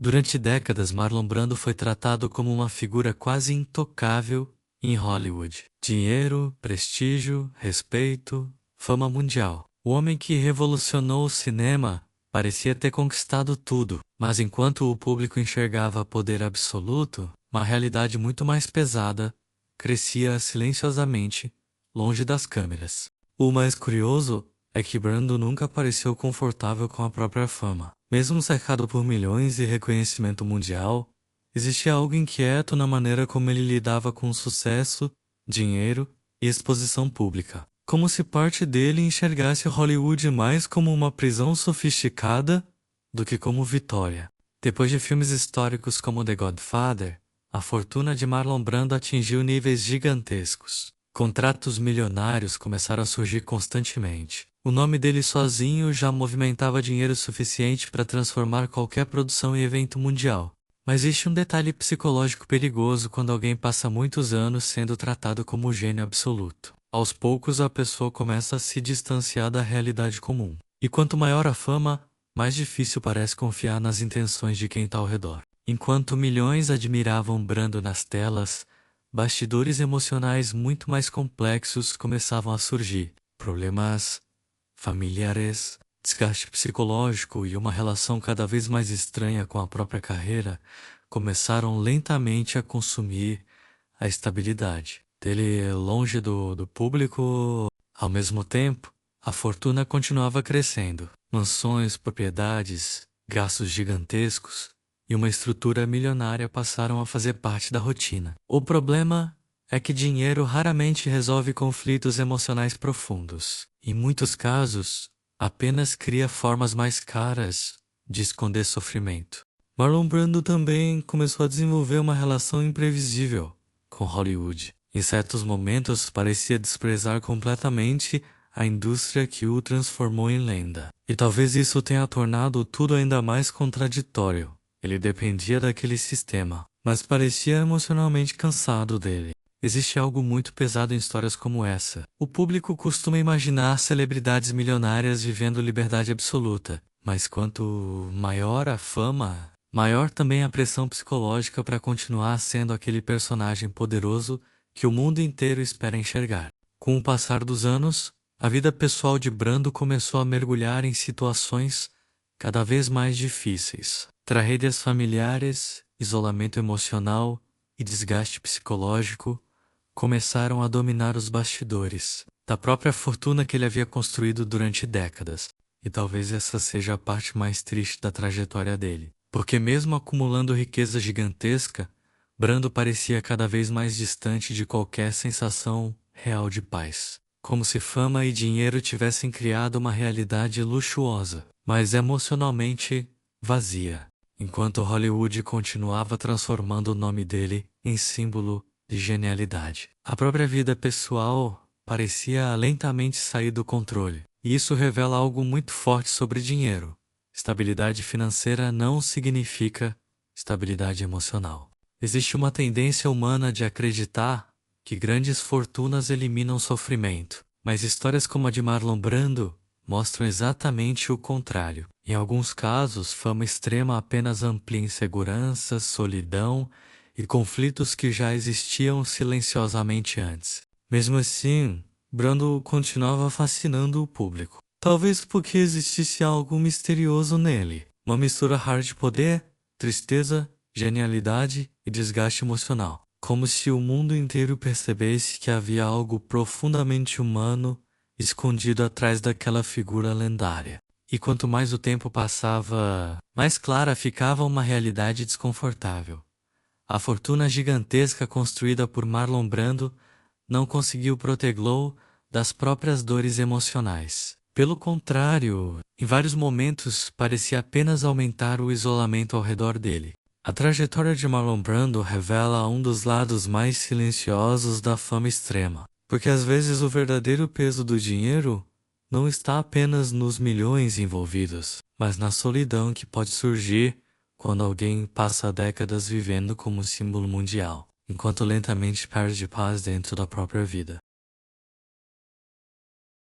Durante décadas, Marlon Brando foi tratado como uma figura quase intocável em Hollywood. Dinheiro, prestígio, respeito, fama mundial. O homem que revolucionou o cinema parecia ter conquistado tudo, mas enquanto o público enxergava poder absoluto, uma realidade muito mais pesada crescia silenciosamente, longe das câmeras. O mais curioso é que Brando nunca pareceu confortável com a própria fama. Mesmo cercado por milhões e reconhecimento mundial, existia algo inquieto na maneira como ele lidava com o sucesso, dinheiro e exposição pública. Como se parte dele enxergasse Hollywood mais como uma prisão sofisticada do que como vitória. Depois de filmes históricos como The Godfather, a fortuna de Marlon Brando atingiu níveis gigantescos. Contratos milionários começaram a surgir constantemente. O nome dele sozinho já movimentava dinheiro suficiente para transformar qualquer produção em evento mundial. Mas existe um detalhe psicológico perigoso quando alguém passa muitos anos sendo tratado como um gênio absoluto. Aos poucos a pessoa começa a se distanciar da realidade comum. E quanto maior a fama, mais difícil parece confiar nas intenções de quem está ao redor. Enquanto milhões admiravam Brando nas telas, bastidores emocionais muito mais complexos começavam a surgir. Problemas familiares, desgaste psicológico e uma relação cada vez mais estranha com a própria carreira começaram lentamente a consumir a estabilidade dele longe do público. Ao mesmo tempo, a fortuna continuava crescendo. Mansões, propriedades, gastos gigantescos e uma estrutura milionária passaram a fazer parte da rotina. O problema é que dinheiro raramente resolve conflitos emocionais profundos. Em muitos casos, apenas cria formas mais caras de esconder sofrimento. Marlon Brando também começou a desenvolver uma relação imprevisível com Hollywood. Em certos momentos, parecia desprezar completamente a indústria que o transformou em lenda. E talvez isso tenha tornado tudo ainda mais contraditório. Ele dependia daquele sistema, mas parecia emocionalmente cansado dele. Existe algo muito pesado em histórias como essa. O público costuma imaginar celebridades milionárias vivendo liberdade absoluta, mas quanto maior a fama, maior também a pressão psicológica para continuar sendo aquele personagem poderoso que o mundo inteiro espera enxergar. Com o passar dos anos, a vida pessoal de Brando começou a mergulhar em situações cada vez mais difíceis. Tragédias familiares, isolamento emocional e desgaste psicológico começaram a dominar os bastidores da própria fortuna que ele havia construído durante décadas. E talvez essa seja a parte mais triste da trajetória dele. Porque mesmo acumulando riqueza gigantesca, Brando parecia cada vez mais distante de qualquer sensação real de paz. Como se fama e dinheiro tivessem criado uma realidade luxuosa, mas emocionalmente vazia. Enquanto Hollywood continuava transformando o nome dele em símbolo de genialidade. A própria vida pessoal parecia lentamente sair do controle. E isso revela algo muito forte sobre dinheiro. Estabilidade financeira não significa estabilidade emocional. Existe uma tendência humana de acreditar que grandes fortunas eliminam sofrimento, mas histórias como a de Marlon Brando mostram exatamente o contrário. Em alguns casos, fama extrema apenas amplia inseguranças, solidão e conflitos que já existiam silenciosamente antes. Mesmo assim, Brando continuava fascinando o público. Talvez porque existisse algo misterioso nele. Uma mistura rara de poder, tristeza, genialidade e desgaste emocional. Como se o mundo inteiro percebesse que havia algo profundamente humano escondido atrás daquela figura lendária. E quanto mais o tempo passava, mais clara ficava uma realidade desconfortável. A fortuna gigantesca construída por Marlon Brando não conseguiu protegê-lo das próprias dores emocionais. Pelo contrário, em vários momentos parecia apenas aumentar o isolamento ao redor dele. A trajetória de Marlon Brando revela um dos lados mais silenciosos da fama extrema, porque às vezes o verdadeiro peso do dinheiro não está apenas nos milhões envolvidos, mas na solidão que pode surgir quando alguém passa décadas vivendo como símbolo mundial, enquanto lentamente perde paz dentro da própria vida.